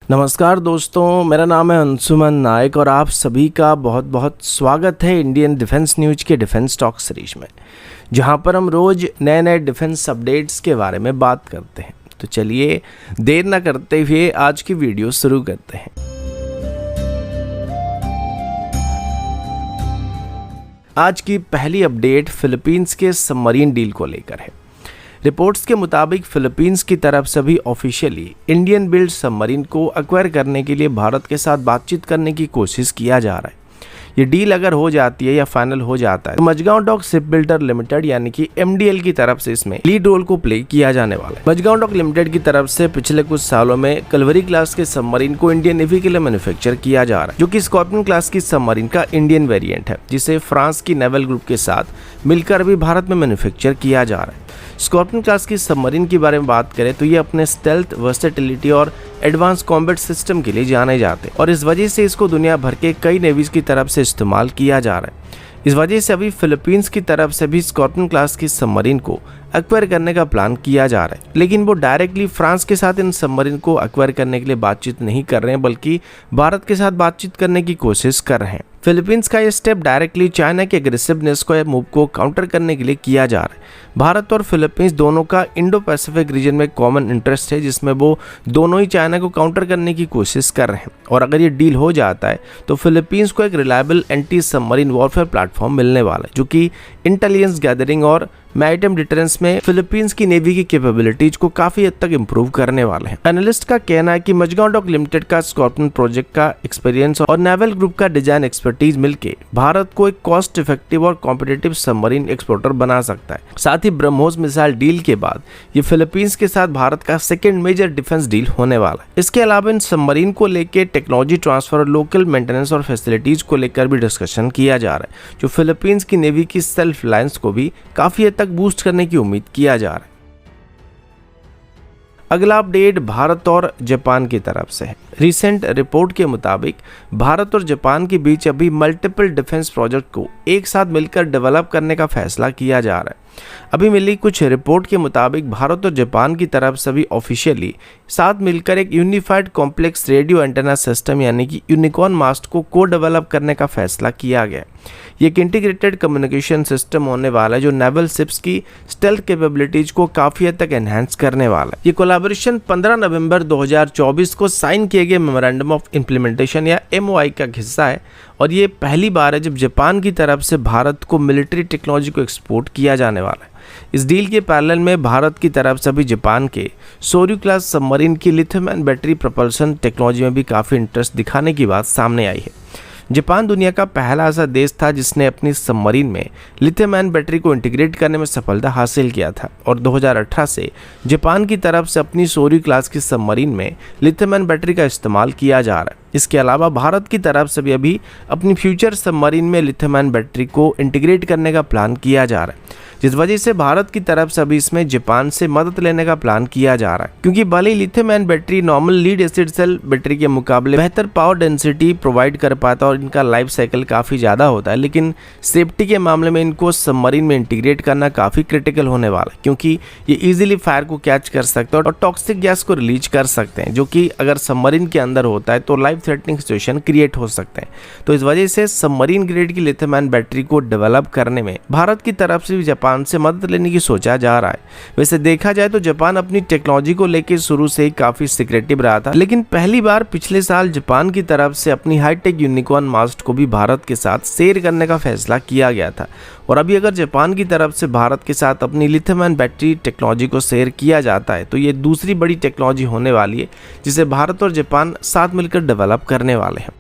नमस्कार दोस्तों, मेरा नाम है अंशुमन नायक और आप सभी का बहुत बहुत स्वागत है इंडियन डिफेंस न्यूज के डिफेंस टॉक सीरीज में, जहां पर हम रोज नए नए डिफेंस अपडेट्स के बारे में बात करते हैं। तो चलिए देर न करते हुए आज की वीडियो शुरू करते हैं। आज की पहली अपडेट फिलीपींस के सबमरीन डील को लेकर है। रिपोर्ट्स के मुताबिक फिलीपींस की तरफ से भी ऑफिशियली इंडियन बिल्ड सबमरीन को एक्वायर करने के लिए भारत के साथ बातचीत करने की कोशिश किया जा रहा है। ये डील अगर हो जाती है या फाइनल हो जाता है तो Mazagon dock ship builder limited यानी कि MDL की तरफ से इसमें लीड रोल को प्ले किया जाने वाला है। मझगांव डॉक लिमिटेड की तरफ से पिछले कुछ सालों में कलवरी क्लास के सबमरीन को इंडियन नेवी के लिए मैन्युफैक्चर किया जा रहा है, जो कि स्कॉर्पियन क्लास की सबमरीन का इंडियन वेरिएंट है, जिसे फ्रांस की नेवल ग्रुप के साथ मिलकर अभी भारत में मैन्युफैक्चर किया जा रहा है। स्कॉर्पियन क्लास की सबमरीन के बारे में बात करें तो ये अपने स्टेल्थ, वर्सेटिलिटी और एडवांस कॉम्बैट सिस्टम के लिए जाने जाते हैं और इस वजह से इसको दुनिया भर के कई नेवीज की तरफ से इस्तेमाल किया जा रहा है। इस वजह से अभी फिलीपींस की तरफ से भी स्कॉर्पियन क्लास की सबमरीन को एक्वायर करने का प्लान किया जा रहा है, लेकिन वो डायरेक्टली फ्रांस के साथ इन सबमरीन को एक्वायर करने के लिए बातचीत नहीं कर रहे हैं, बल्कि भारत के साथ बातचीत करने की कोशिश कर रहे हैं। फिलीपींस का ये स्टेप डायरेक्टली चाइना के एग्रेसिवनेस को या मूव को काउंटर करने के लिए किया जा रहा है। भारत और फिलीपींस दोनों का इंडो पैसिफिक रीजन में कॉमन इंटरेस्ट है, जिसमें वो दोनों ही चाइना को काउंटर करने की कोशिश कर रहे हैं। और अगर ये डील हो जाता है तो फिलीपींस को एक reliable anti submarine warfare platform मिलने वाला है, जो कि इंटेलिजेंस गैदरिंग और मैरिटाइम डिटेरेंस में फिलीपींस की नेवी की कैपेबिलिटीज को काफी हद तक इंप्रूव करने वाले हैं। एनालिस्ट का कहना है कि मझगांव डॉक लिमिटेड का स्कॉर्पियन प्रोजेक्ट का एक्सपीरियंस और नेवल ग्रुप का डिजाइन एक्सपर्टीज मिलकर भारत को एक कॉस्ट इफेक्टिव और कॉम्पिटिटिव सबमरीन एक्सपोर्टर बना सकता है। साथ ही ब्रह्मोस मिसाइल डील के बाद ये फिलीपींस के साथ भारत का सेकेंड मेजर डिफेंस डील होने वाला है। इसके अलावा इन सबमरीन को लेकर टेक्नोलॉजी ट्रांसफर और लोकल मेंटेनेंस और फैसिलिटीज को लेकर भी डिस्कशन किया जा रहा है, जो फिलीपींस की नेवी की सेल्फ रिलायंस को भी काफी हद तक बूस्ट करने की उम्मीद किया जा रहा है। अगला अपडेट भारत और जापान की तरफ से है। रिसेंट रिपोर्ट के मुताबिक भारत और जापान के बीच अभी मल्टीपल डिफेंस प्रोजेक्ट को एक साथ मिलकर डेवलप करने का फैसला किया जा रहा है। अभी मिली कुछ रिपोर्ट के मुताबिक भारत और जापान की तरफ से भी ऑफिशियली साथ मिलकर एक unified complex radio antenna system यानी कि यूनिकॉर्न मास्ट को डेवलप करने का फैसला किया गया। ये एक इंटीग्रेटेड कम्युनिकेशन सिस्टम होने वाला है, जो नेवल शिप्स की स्टेल्थ कैपेबिलिटीज को काफी हद तक एनहांस करने वाला है। ये कोलैबोरेशन 15 नवंबर 2024 को साइन किए गए मेमोरेंडम ऑफ इम्प्लीमेंटेशन या MOI का हिस्सा है और ये पहली बार है जब जापान की तरफ से भारत को मिलिट्री टेक्नोलॉजी को एक्सपोर्ट किया जाने वाला है। इस डील के पैरेलल में भारत की तरफ से भी जापान के सोर्यू क्लास सबमरीन की lithium ion battery propulsion technology में भी काफ़ी इंटरेस्ट दिखाने की बात सामने आई है। जापान दुनिया का पहला ऐसा देश था जिसने अपनी सबमरीन में लिथियम आयन बैटरी को इंटीग्रेट करने में सफलता हासिल किया था और 2018 से जापान की तरफ से अपनी सोर्यू क्लास की सबमरीन में लिथियम आयन बैटरी का इस्तेमाल किया जा रहा है। इसके अलावा भारत की तरफ से भी अभी अपनी फ्यूचर सबमरीन में लिथियम आयन बैटरी को इंटीग्रेट करने का प्लान किया जा रहा है, जिस वजह से भारत की तरफ से अभी इसमें जापान से मदद लेने का प्लान किया जा रहा है। क्योंकि भले ही lithium ion battery normal lead acid cell battery के मुकाबले बेहतर पावर डेंसिटी प्रोवाइड कर पाता है और इनका लाइफ साइकिल काफ़ी ज़्यादा होता है, लेकिन सेफ्टी के मामले में इनको सबमरीन में इंटीग्रेट करना काफ़ी क्रिटिकल होने वाला है, क्योंकि ये ईजिली फायर को कैच कर सकते हैं और टॉक्सिक गैस को रिलीज कर सकते हैं, जो कि अगर सबमरीन के अंदर होता है तो लाइफ थ्रेटनिंग सिचुएशन क्रिएट हो सकते हैं। तो इस वजह से सबमरीन ग्रेड की लिथियम आयन बैटरी को डेवलप करने में भारत की तरफ से भी जापान से मदद लेने की सोचा जा रहा है। वैसे देखा जाए तो जापान अपनी टेक्नोलॉजी को लेकर शुरू से ही काफी सीक्रेटिव रहा था, लेकिन पहली बार पिछले साल जापान की तरफ से अपनी हाईटेक यूनिकॉर्न मास्ट को भी भारत के साथ शेयर करने का फैसला किया गया था। और अभी अगर जापान की तरफ से भारत के साथ अपनी लिथियम आयन बैटरी टेक्नोलॉजी को शेयर किया जाता है तो ये दूसरी बड़ी टेक्नोलॉजी होने वाली है जिसे भारत और जापान साथ मिलकर डेवलप करने वाले हैं।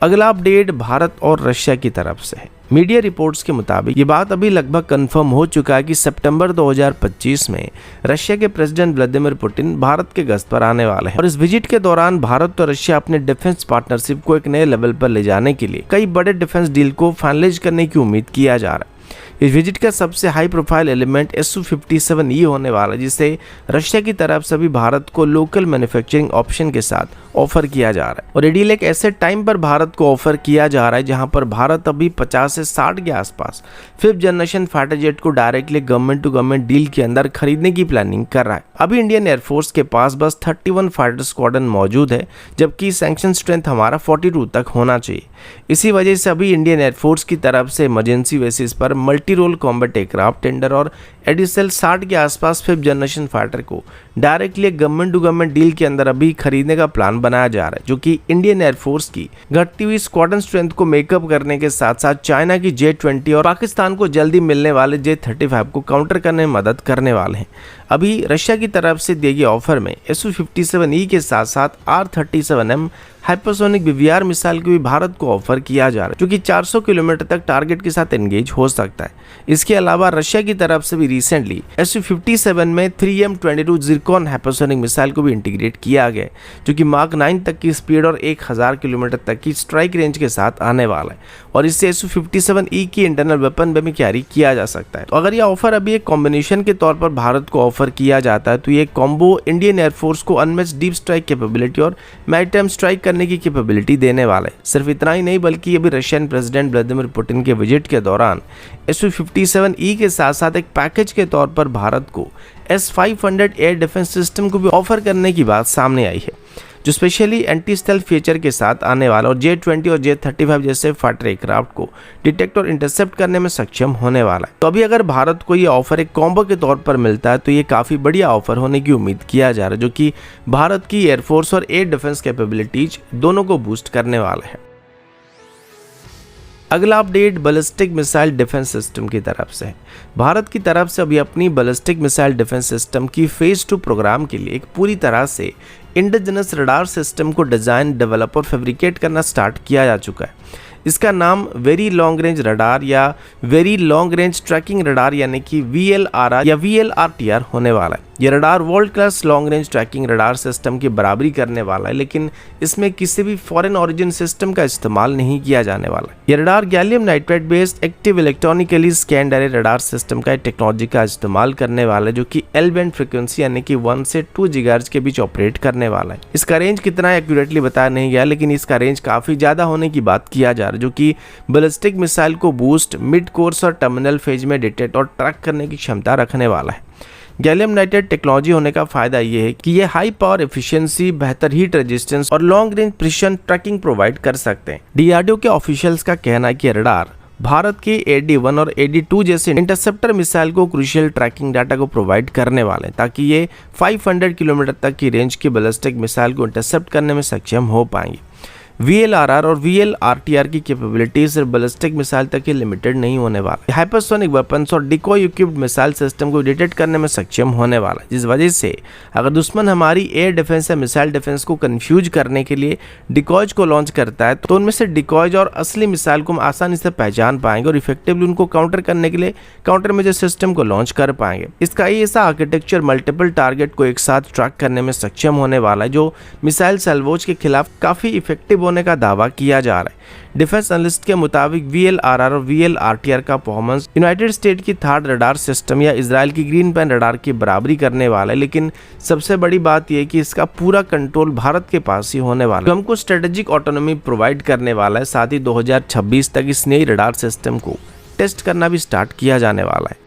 अगला अपडेट भारत और रशिया की तरफ से है। मीडिया रिपोर्ट्स के मुताबिक ये बात अभी लगभग कंफर्म हो चुका है कि सितंबर 2025 में रशिया के प्रेसिडेंट व्लादिमीर पुतिन भारत के गश्त पर आने वाले हैं और इस विजिट के दौरान भारत और रशिया अपने डिफेंस पार्टनरशिप को एक नए लेवल पर ले जाने के लिए कई बड़े डिफेंस डील को फाइनलाइज करने की उम्मीद किया जा रहा है। इस विजिट का सबसे हाई प्रोफाइल एलिमेंट Su-57E होने वाला है, जिससे रशिया की तरफ से भी भारत को लोकल मैन्युफैक्चरिंग ऑप्शन के साथ ऑफर किया जा रहा है। और ये डील एक ऐसे टाइम पर भारत को ऑफर किया जा रहा है जहां पर भारत अभी 50 से 60 के आसपास 5th जनरेशन फाइटर जेट को directly government to government deal के अंदर खरीदने की प्लानिंग कर रहा है। अभी इंडियन एयरफोर्स के पास बस 31 फाइटर स्क्वाड्रन मौजूद है, जबकि सैंक्शन स्ट्रेंथ हमारा 42 तक होना चाहिए। इसी वजह से अभी इंडियन एयरफोर्स की तरफ से इमरजेंसी बेसिस पर multi role combat aircraft tender और एडिशनल 60 के आसपास 5th जनरेशन फाइटर को directly government to government deal के अंदर अभी खरीदने का प्लान बनाया जा रहा है, जो कि इंडियन एयरफोर्स की घटती हुई स्क्वाड्रन स्ट्रेंथ को मेकअप करने के साथ साथ चाइना की J-20 और पाकिस्तान को जल्दी मिलने वाले J-35 को काउंटर करने में मदद करने वाले हैं। अभी रशिया की तरफ से दिए गए ऑफर में Su-57E के साथ साथ R-37M हाइपरसोनिक BVR मिसाइल को भी भारत को ऑफर किया जा रहा है, जो कि 400 किलोमीटर तक टारगेट के साथ एंगेज हो सकता है। इसके अलावा रशिया की तरफ से भी रिसेंटली Su-57 में 3M22 जिरकॉन हाइपरसोनिक मिसाइल को भी इंटीग्रेट किया गया है, जो कि मार्क 9 तक की स्पीड और 1000 किलोमीटर तक की स्ट्राइक रेंज के साथ आने वाला है, और इससे Su-57E की इंटरनल वेपन में भी कैरी किया जा सकता है। तो अगर यह ऑफर अभी एक कॉम्बिनेशन के तौर पर भारत को ऑफर किया जाता है, तो ये कॉम्बो इंडियन एयरफोर्स को अनमैच्ड डीप स्ट्राइक कैपेबिलिटी और मैरीटाइम स्ट्राइक करने की कैपेबिलिटी देने वाला है। सिर्फ इतना ही नहीं, बल्कि अभी रशियन प्रेसिडेंट व्लादिमीर पुतिन के विजिट के दौरान Su-57E के साथ साथ एक पैकेज के तौर पर भारत को S-500 एयर डिफेंस सिस्टम को भी ऑफर करने की बात सामने आई है, जो स्पेशली एंटी स्टेल्थ फीचर के साथ आने वाला और J-20 और J-35 जैसे फाइटर एयरक्राफ्ट को डिटेक्ट और इंटरसेप्ट करने में सक्षम होने वाला है। तो अभी अगर भारत को ये ऑफर एक कॉम्बो के तौर पर मिलता है, तो ये काफ़ी बढ़िया ऑफर होने की उम्मीद किया जा रहा है, जो कि भारत की एयरफोर्स और एयर डिफेंस कैपेबिलिटीज दोनों को बूस्ट करने वाला है। अगला update ballistic missile defence system की तरफ से है। भारत की तरफ से अभी अपनी बैलिस्टिक मिसाइल डिफेंस सिस्टम की फेज 2 प्रोग्राम के लिए एक पूरी तरह से इंडिजिनस रडार सिस्टम को डिज़ाइन, डेवलप और फैब्रिकेट करना स्टार्ट किया जा चुका है। इसका नाम वेरी लॉन्ग रेंज रडार या very long range tracking radar यानी कि VLRR या VLRTR होने वाला है। यह रडार world class long range tracking radar system की बराबरी करने वाला है, लेकिन इसमें किसी भी फॉरेन ऑरिजिन सिस्टम का इस्तेमाल नहीं किया जाने वाला है। यह radar gallium nitride based active electronically scanned अरे रडार सिस्टम का टेक्नोलॉजी का इस्तेमाल करने वाला है, जो कि L बैंड फ्रिक्वेंसी यानी कि 1 से 2 GHz के बीच ऑपरेट करने वाला है। इसका रेंज कितना एक्यूरेटली बताया नहीं गया, लेकिन इसका रेंज काफी ज्यादा होने की बात किया जा रहा है, जो कि बैलिस्टिक मिसाइल को बूस्ट, मिड कोर्स और टर्मिनल फेज में डिटेक्ट और ट्रैक करने की क्षमता रखने वाला है। गैलियम नाइट्राइड टेक्नोलॉजी होने का फायदा ये है कि ये हाई पावर एफिशिएंसी, बेहतर हीट रेजिस्टेंस और long range precision tracking provide कर सकते हैं। DRDO के ऑफिशियल्स का कहना है कि रडार भारत के AD-1 और AD-2 जैसे इंटरसेप्टर मिसाइल को क्रूशियल ट्रैकिंग डाटा को प्रोवाइड करने वाले हैं, ताकि ये 500 किलोमीटर तक की रेंज की बैलिस्टिक मिसाइल को इंटरसेप्ट करने में सक्षम हो पाएंगे। VLRR और VLRTR की कैपेबिलिटी सिर्फ बैलिस्टिक मिसाइल तक ही लिमिटेड नहीं होने वाला, हाइपरसोनिक वेपन्स और डिकॉय इक्विप्ड मिसाइल सिस्टम को डिटेक्ट करने में सक्षम होने वाला, जिस वजह से अगर दुश्मन हमारी एयर डिफेंस या मिसाइल डिफेंस को कंफ्यूज करने के लिए डिकॉयज को लॉन्च करता है, तो उनमें से डिकॉयज और असली मिसाइल को हम आसानी से पहचान पाएंगे और इफेक्टिवली उनको काउंटर करने के लिए काउंटर मेजर सिस्टम को लॉन्च कर पाएंगे। इसका ये ऐसा आर्किटेक्चर मल्टीपल टारगेट को एक साथ ट्रैक करने में सक्षम होने वाला है, जो मिसाइल सैल्वोज के खिलाफ काफी इफेक्टिव होने का दावा किया जा रहा है। डिफेंस एनालिस्ट के मुताबिक VLRR और VLRTR का परफॉर्मेंस यूनाइटेड स्टेट की थर्ड रडार सिस्टम या इजराइल की ग्रीन पैन रडार की बराबरी करने वाला है, लेकिन सबसे बड़ी बात यह है कि इसका पूरा कंट्रोल भारत के पास ही होने वाला है, जो हमको स्ट्रेटेजिक ऑटोनॉमी प्रोवाइड करने वाला है। साथ ही 2026 तक इस नई रडार सिस्टम को टेस्ट करना भी स्टार्ट किया जाने वाला है।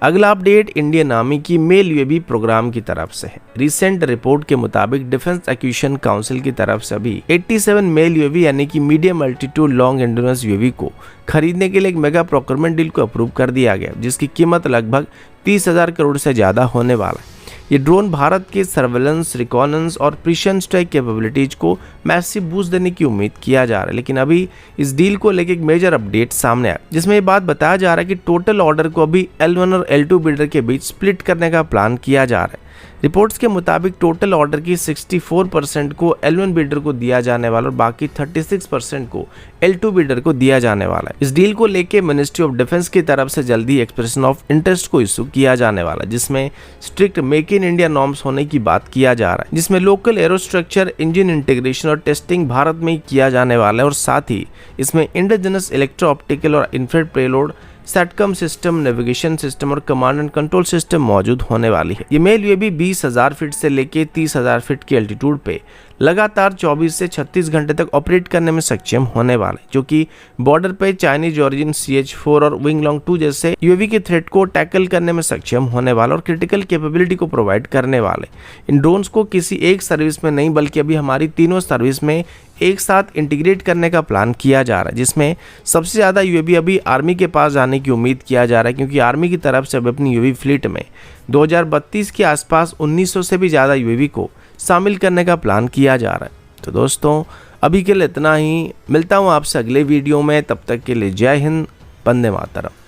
अगला अपडेट इंडियन आर्मी की मेल UAV प्रोग्राम की तरफ से है। रिसेंट रिपोर्ट के मुताबिक डिफेंस एक्विजिशन काउंसिल की तरफ से अभी 87 मेल UAV यानी कि medium altitude long endurance UAV को खरीदने के लिए एक मेगा प्रोक्योरमेंट डील को अप्रूव कर दिया गया, जिसकी कीमत लगभग 30,000 करोड़ से ज्यादा होने वाला है। ये ड्रोन भारत के सर्वेलेंस, रिकॉनेंस और प्रिसिशन स्ट्राइक कैपेबिलिटीज को मैसिव बूस्ट देने की उम्मीद किया जा रहा है। लेकिन अभी इस डील को लेकर एक मेजर अपडेट सामने आया, जिसमें ये बात बताया जा रहा है कि टोटल ऑर्डर को अभी L1 और L2 बिल्डर के बीच स्प्लिट करने का प्लान किया जा रहा है। रिपोर्ट्स के मुताबिक टोटल ऑर्डर की 64% को L1 बिल्डर को दिया जाने वाला और बाकी 36% को L2 बिल्डर को दिया जाने वाला है। इस डील को लेके मिनिस्ट्री ऑफ डिफेंस की तरफ से जल्दी एक्सप्रेशन ऑफ इंटरेस्ट को इशू किया जाने वाला है, जिसमें strict make in India norms होने की बात किया जा रहा है, जिसमें लोकल एरोस्ट्रक्चर, इंजन इंटीग्रेशन और टेस्टिंग भारत में ही किया जाने वाला है और साथ ही इसमें इंडिजिनस इलेक्ट्रो ऑप्टिकल और infrared payload satcom system, navigation system और कमांड एंड कंट्रोल सिस्टम मौजूद होने वाली है। ये मेल यूएवी 20,000 फीट से लेके 30,000 फीट की एल्टीट्यूड पे लगातार 24 से 36 घंटे तक ऑपरेट करने में सक्षम होने वाले, जो कि बॉर्डर पे चाइनीज ओरिजिन CH-4 और विंग लॉन्ग 2 जैसे यूएवी के थ्रेट को टैकल करने में सक्षम होने वाला और क्रिटिकल कैपेबिलिटी को प्रोवाइड करने वाले। इन ड्रोन्स को किसी एक सर्विस में नहीं बल्कि अभी हमारी तीनों सर्विस में एक साथ इंटीग्रेट करने का प्लान किया जा रहा है, जिसमें सबसे ज़्यादा यूएवी अभी आर्मी के पास जाने की उम्मीद किया जा रहा है, क्योंकि आर्मी की तरफ से अब अपनी यूएवी फ्लीट में 2032 के आसपास 1900 से भी ज़्यादा यूएवी को शामिल करने का प्लान किया जा रहा है। तो दोस्तों अभी के लिए इतना ही, मिलता हूँ आपसे अगले वीडियो में, तब तक के लिए जय हिंद, वंदे मातरम।